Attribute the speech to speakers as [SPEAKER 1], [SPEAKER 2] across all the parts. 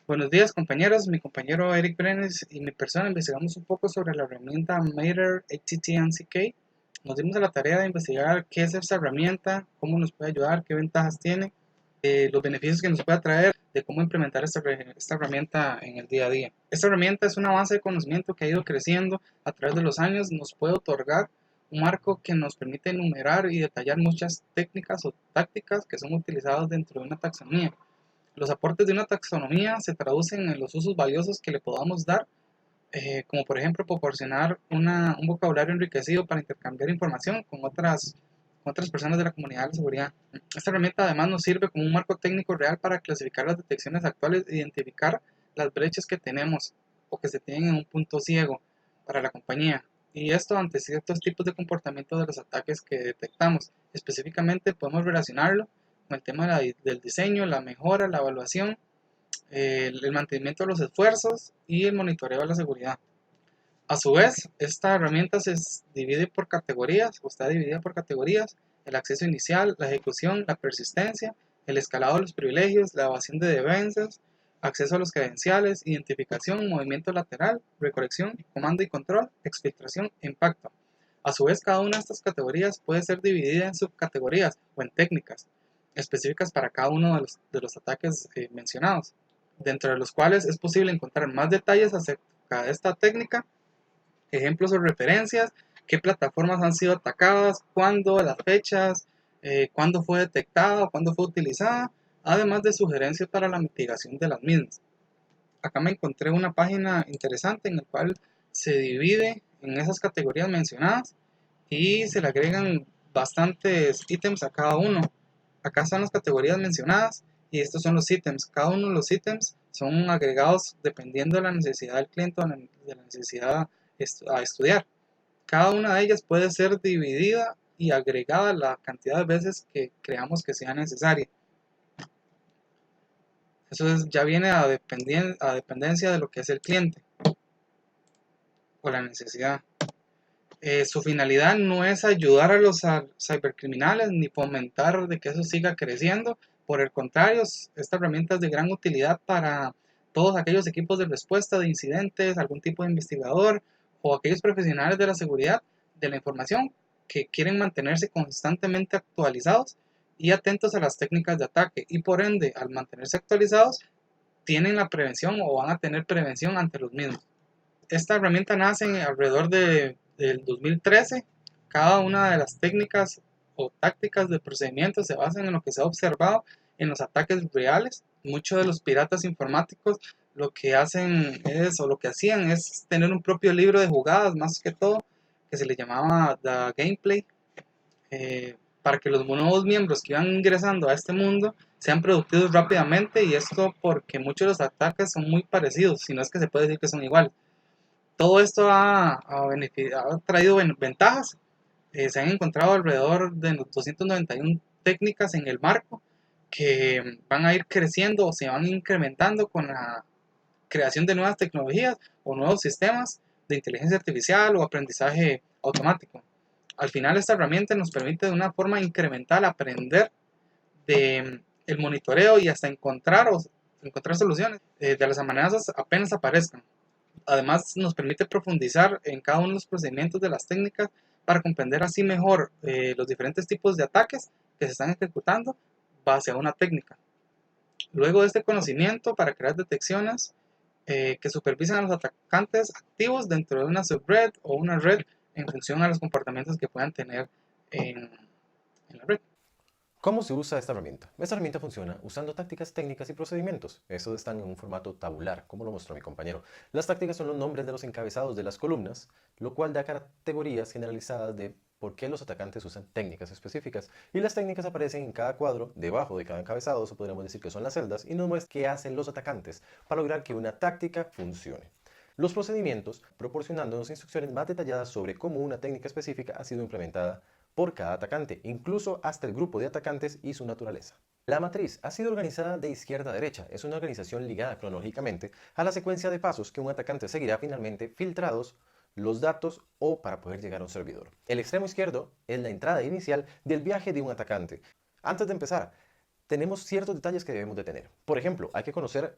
[SPEAKER 1] Buenos días compañeros, mi compañero Eric Brenes y mi persona investigamos un poco sobre la herramienta Mater HTTNCK. Nos dimos a la tarea de investigar qué es esta herramienta, cómo nos puede ayudar, qué ventajas tiene, los beneficios que nos puede traer, de cómo implementar esta herramienta en el día a día. Esta herramienta es una base de conocimiento que ha ido creciendo a través de los años, nos puede otorgar un marco que nos permite enumerar y detallar muchas técnicas o tácticas que son utilizadas dentro de una taxonomía. Los aportes de una taxonomía se traducen en los usos valiosos que le podamos dar, como por ejemplo proporcionar un vocabulario enriquecido para intercambiar información con otras personas de la comunidad de seguridad. Esta herramienta además nos sirve como un marco técnico real para clasificar las detecciones actuales e identificar las brechas que tenemos o que se tienen en un punto ciego para la compañía. Y esto ante ciertos tipos de comportamiento de los ataques que detectamos. Específicamente podemos relacionarlo con el tema del diseño, la mejora, la evaluación, el mantenimiento de los esfuerzos y el monitoreo de la seguridad. A su vez, esta herramienta se divide por categorías, o está dividida por categorías: el acceso inicial, la ejecución, la persistencia, el escalado de los privilegios, la evasión de defensas, acceso a los credenciales, identificación, movimiento lateral, recolección, comando y control, exfiltración e impacto. A su vez, cada una de estas categorías puede ser dividida en subcategorías o en técnicas específicas para cada uno de los ataques mencionados, dentro de los cuales es posible encontrar más detalles acerca de esta técnica, ejemplos o referencias, qué plataformas han sido atacadas, cuándo, las fechas, cuándo fue detectada o cuándo fue utilizada, además de sugerencias para la mitigación de las mismas. Acá me encontré una página interesante en la cual se divide en esas categorías mencionadas y se le agregan bastantes ítems a cada uno. Acá están las categorías mencionadas y estos son los ítems. Cada uno de los ítems son agregados dependiendo de la necesidad del cliente o de la necesidad a estudiar. Cada una de ellas puede ser dividida y agregada la cantidad de veces que creamos que sea necesaria. Ya viene a dependencia de lo que es el cliente o la necesidad. Su finalidad no es ayudar a los cibercriminales ni fomentar de que eso siga creciendo. Por el contrario, esta herramienta es de gran utilidad para todos aquellos equipos de respuesta de incidentes, algún tipo de investigador o aquellos profesionales de la seguridad de la información que quieren mantenerse constantemente actualizados y atentos a las técnicas de ataque, y por ende, al mantenerse actualizados, tienen la prevención o van a tener prevención ante los mismos. Esta herramienta nace alrededor del 2013. Cada una de las técnicas o tácticas de procedimiento se basan en lo que se ha observado en los ataques reales. Muchos de los piratas informáticos lo que hacen es, o lo que hacían es tener un propio libro de jugadas, más que todo, que se le llamaba The Gameplay, para que los nuevos miembros que iban ingresando a este mundo sean productivos rápidamente, y esto porque muchos de los ataques son muy parecidos, si no es que se puede decir que son iguales. Todo esto ha traído ventajas. Se han encontrado alrededor de 291 técnicas en el marco que van a ir creciendo o se van incrementando con la creación de nuevas tecnologías o nuevos sistemas de inteligencia artificial o aprendizaje automático. Al final, esta herramienta nos permite de una forma incremental aprender de el monitoreo y hasta encontrar soluciones de las amenazas apenas aparezcan. Además, nos permite profundizar en cada uno de los procedimientos de las técnicas para comprender así mejor los diferentes tipos de ataques que se están ejecutando base a una técnica. Luego de este conocimiento, para crear detecciones que supervisan a los atacantes activos dentro de una subred o una red en función a los comportamientos que puedan tener en, en la red.
[SPEAKER 2] ¿Cómo se usa esta herramienta? Esta herramienta funciona usando tácticas, técnicas y procedimientos. Estos están en un formato tabular, como lo mostró mi compañero. Las tácticas son los nombres de los encabezados de las columnas, lo cual da categorías generalizadas de por qué los atacantes usan técnicas específicas. Y las técnicas aparecen en cada cuadro, debajo de cada encabezado, o podríamos decir que son las celdas, y nos muestran qué hacen los atacantes para lograr que una táctica funcione. Los procedimientos, proporcionándonos instrucciones más detalladas sobre cómo una técnica específica ha sido implementada por cada atacante, incluso hasta el grupo de atacantes y su naturaleza. La matriz ha sido organizada de izquierda a derecha. Es una organización ligada cronológicamente a la secuencia de pasos que un atacante seguirá finalmente filtrados los datos o para poder llegar a un servidor. El extremo izquierdo es la entrada inicial del viaje de un atacante. Antes de empezar, tenemos ciertos detalles que debemos de tener. Por ejemplo, hay que conocer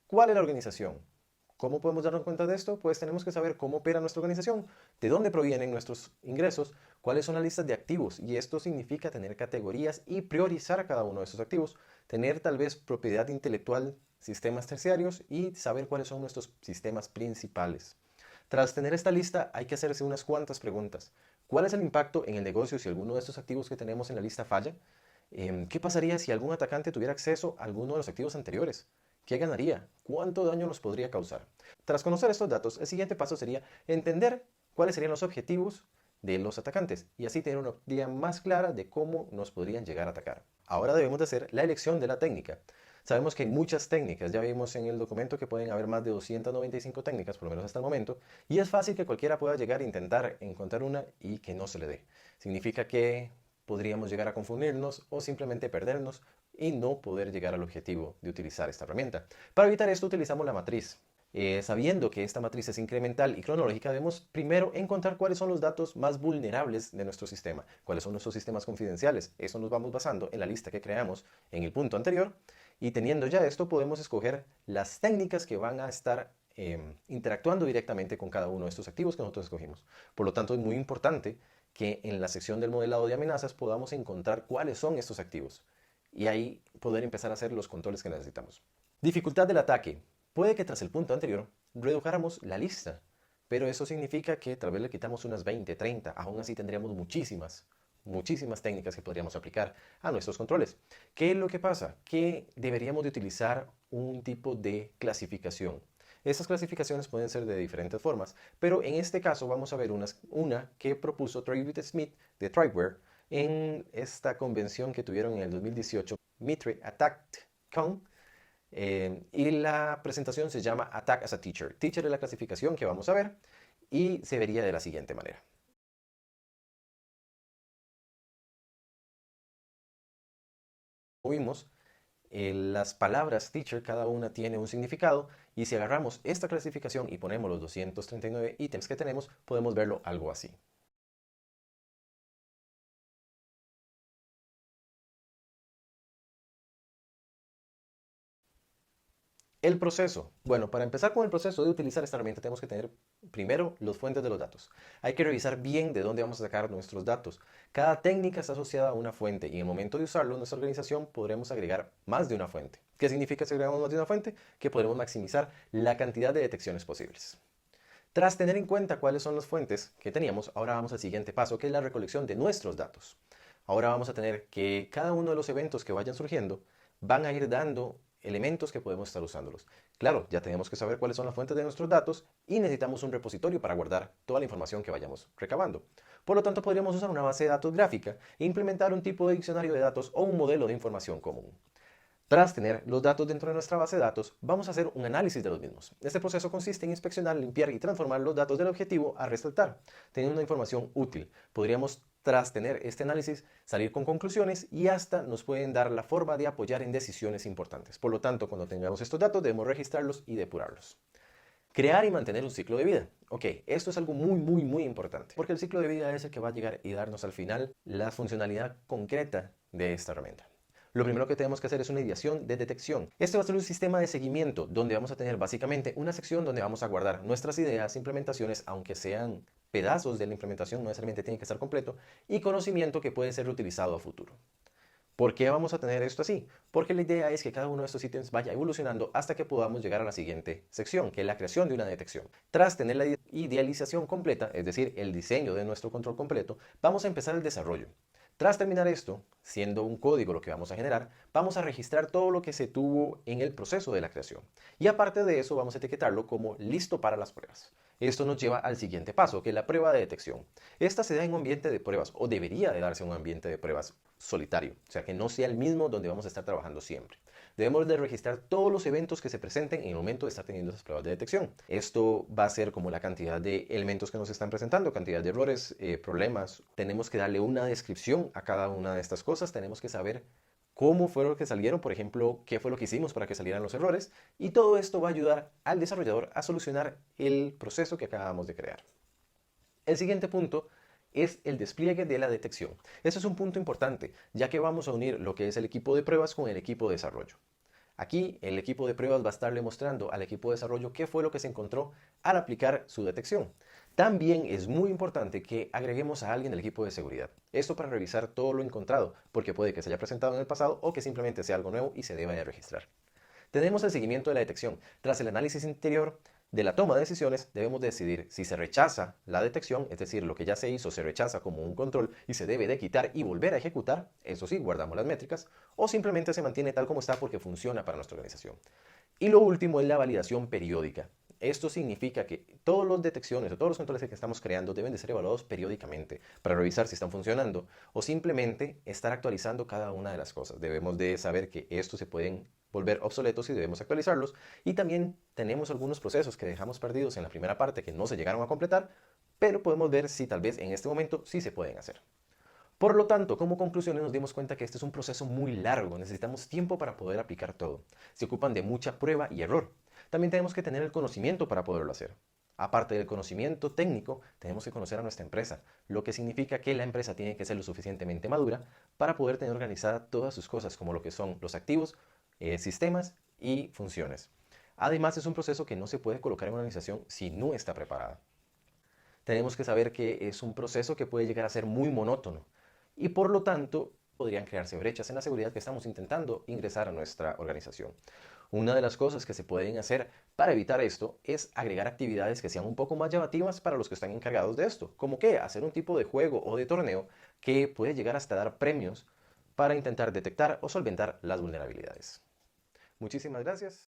[SPEAKER 2] ¿Cuál es la organización? ¿Cómo podemos darnos cuenta de esto? Pues tenemos que saber cómo opera nuestra organización, de dónde provienen nuestros ingresos, cuáles son las listas de activos, y esto significa tener categorías y priorizar cada uno de esos activos, tener tal vez propiedad intelectual, sistemas terciarios y saber cuáles son nuestros sistemas principales. Tras tener esta lista hay que hacerse unas cuantas preguntas. ¿Cuál es el impacto en el negocio si alguno de estos activos que tenemos en la lista falla? ¿Qué pasaría si algún atacante tuviera acceso a alguno de los activos anteriores? ¿Qué ganaría? ¿Cuánto daño nos podría causar? Tras conocer estos datos, el siguiente paso sería entender cuáles serían los objetivos de los atacantes y así tener una idea más clara de cómo nos podrían llegar a atacar. Ahora debemos de hacer la elección de la técnica. Sabemos que hay muchas técnicas, ya vimos en el documento que pueden haber más de 295 técnicas, por lo menos hasta el momento, y es fácil que cualquiera pueda llegar a intentar encontrar una y que no se le dé. Significa que podríamos llegar a confundirnos o simplemente perdernos y no poder llegar al objetivo de utilizar esta herramienta. Para evitar esto utilizamos la matriz. Sabiendo que esta matriz es incremental y cronológica, debemos primero encontrar cuáles son los datos más vulnerables de nuestro sistema, cuáles son nuestros sistemas confidenciales. Eso nos vamos basando en la lista que creamos en el punto anterior y teniendo ya esto podemos escoger las técnicas que van a estar interactuando directamente con cada uno de estos activos que nosotros escogimos. Por lo tanto, es muy importante que en la sección del modelado de amenazas podamos encontrar cuáles son estos activos y ahí poder empezar a hacer los controles que necesitamos. Dificultad del ataque. Puede que tras el punto anterior redujáramos la lista, pero eso significa que tal vez le quitamos unas 20, 30, aún así tendríamos muchísimas técnicas que podríamos aplicar a nuestros controles. ¿Qué es lo que pasa? Que deberíamos de utilizar un tipo de clasificación. Estas clasificaciones pueden ser de diferentes formas, pero en este caso vamos a ver una que propuso Travis Smith de Tribeware en esta convención que tuvieron en el 2018, Mitre Attack Con, y la presentación se llama Attack as a Teacher. Teacher es la clasificación que vamos a ver y se vería de la siguiente manera. Como vimos, las palabras teacher, cada una tiene un significado y si agarramos esta clasificación y ponemos los 239 ítems que tenemos, podemos verlo algo así. El proceso. Bueno, para empezar con el proceso de utilizar esta herramienta tenemos que tener primero las fuentes de los datos. Hay que revisar bien de dónde vamos a sacar nuestros datos. Cada técnica está asociada a una fuente y en el momento de usarlo en nuestra organización podremos agregar más de una fuente. ¿Qué significa si agregamos más de una fuente? Que podremos maximizar la cantidad de detecciones posibles. Tras tener en cuenta cuáles son las fuentes que teníamos, ahora vamos al siguiente paso, que es la recolección de nuestros datos. Ahora vamos a tener que cada uno de los eventos que vayan surgiendo van a ir dando elementos que podemos estar usándolos. Claro, ya tenemos que saber cuáles son las fuentes de nuestros datos y necesitamos un repositorio para guardar toda la información que vayamos recabando. Por lo tanto, podríamos usar una base de datos gráfica e implementar un tipo de diccionario de datos o un modelo de información común. Tras tener los datos dentro de nuestra base de datos, vamos a hacer un análisis de los mismos. Este proceso consiste en inspeccionar, limpiar y transformar los datos del objetivo a resaltar, teniendo una información útil. Podríamos, tras tener este análisis, salir con conclusiones y hasta nos pueden dar la forma de apoyar en decisiones importantes. Por lo tanto, cuando tengamos estos datos, debemos registrarlos y depurarlos. Crear y mantener un ciclo de vida. Ok, esto es algo muy importante, porque el ciclo de vida es el que va a llegar y darnos al final la funcionalidad concreta de esta herramienta. Lo primero que tenemos que hacer es una ideación de detección. Este va a ser un sistema de seguimiento donde vamos a tener básicamente una sección donde vamos a guardar nuestras ideas, implementaciones, aunque sean pedazos de la implementación, no necesariamente tiene que estar completo, y conocimiento que puede ser reutilizado a futuro. ¿Por qué vamos a tener esto así? Porque la idea es que cada uno de estos ítems vaya evolucionando hasta que podamos llegar a la siguiente sección, que es la creación de una detección. Tras tener la idealización completa, es decir, el diseño de nuestro control completo, vamos a empezar el desarrollo. Tras terminar esto, siendo un código lo que vamos a generar, vamos a registrar todo lo que se tuvo en el proceso de la creación. Y aparte de eso, vamos a etiquetarlo como listo para las pruebas. Esto nos lleva al siguiente paso, que es la prueba de detección. Esta se da en un ambiente de pruebas, o debería de darse en un ambiente de pruebas solitario, o sea que no sea el mismo donde vamos a estar trabajando siempre. Debemos de registrar todos los eventos que se presenten en el momento de estar teniendo esas pruebas de detección. Esto va a ser como la cantidad de elementos que nos están presentando, cantidad de errores, problemas. Tenemos que darle una descripción a cada una de estas cosas, tenemos que saber cómo fueron que salieron, por ejemplo, qué fue lo que hicimos para que salieran los errores, y todo esto va a ayudar al desarrollador a solucionar el proceso que acabamos de crear. El siguiente punto es el despliegue de la detección. Este es un punto importante, ya que vamos a unir lo que es el equipo de pruebas con el equipo de desarrollo. Aquí el equipo de pruebas va a estarle mostrando al equipo de desarrollo qué fue lo que se encontró al aplicar su detección. También es muy importante que agreguemos a alguien del equipo de seguridad. Esto para revisar todo lo encontrado, porque puede que se haya presentado en el pasado o que simplemente sea algo nuevo y se deba de registrar. Tenemos el seguimiento de la detección. Tras el análisis interior de la toma de decisiones, debemos decidir si se rechaza la detección, es decir, lo que ya se hizo se rechaza como un control y se debe de quitar y volver a ejecutar, eso sí, guardamos las métricas, o simplemente se mantiene tal como está porque funciona para nuestra organización. Y lo último es la validación periódica. Esto significa que todas las detecciones o todos los controles que estamos creando deben de ser evaluados periódicamente para revisar si están funcionando o simplemente estar actualizando cada una de las cosas. Debemos de saber que estos se pueden volver obsoletos y debemos actualizarlos. Y también tenemos algunos procesos que dejamos perdidos en la primera parte que no se llegaron a completar, pero podemos ver si tal vez en este momento sí se pueden hacer. Por lo tanto, como conclusiones nos dimos cuenta que este es un proceso muy largo, necesitamos tiempo para poder aplicar todo. Se ocupan de mucha prueba y error. También tenemos que tener el conocimiento para poderlo hacer. Aparte del conocimiento técnico, tenemos que conocer a nuestra empresa, lo que significa que la empresa tiene que ser lo suficientemente madura para poder tener organizada todas sus cosas, como lo que son los activos, sistemas y funciones. Además, es un proceso que no se puede colocar en una organización si no está preparada. Tenemos que saber que es un proceso que puede llegar a ser muy monótono y por lo tanto podrían crearse brechas en la seguridad que estamos intentando ingresar a nuestra organización. Una de las cosas que se pueden hacer para evitar esto es agregar actividades que sean un poco más llamativas para los que están encargados de esto, como que hacer un tipo de juego o de torneo que puede llegar hasta dar premios para intentar detectar o solventar las vulnerabilidades. Muchísimas gracias.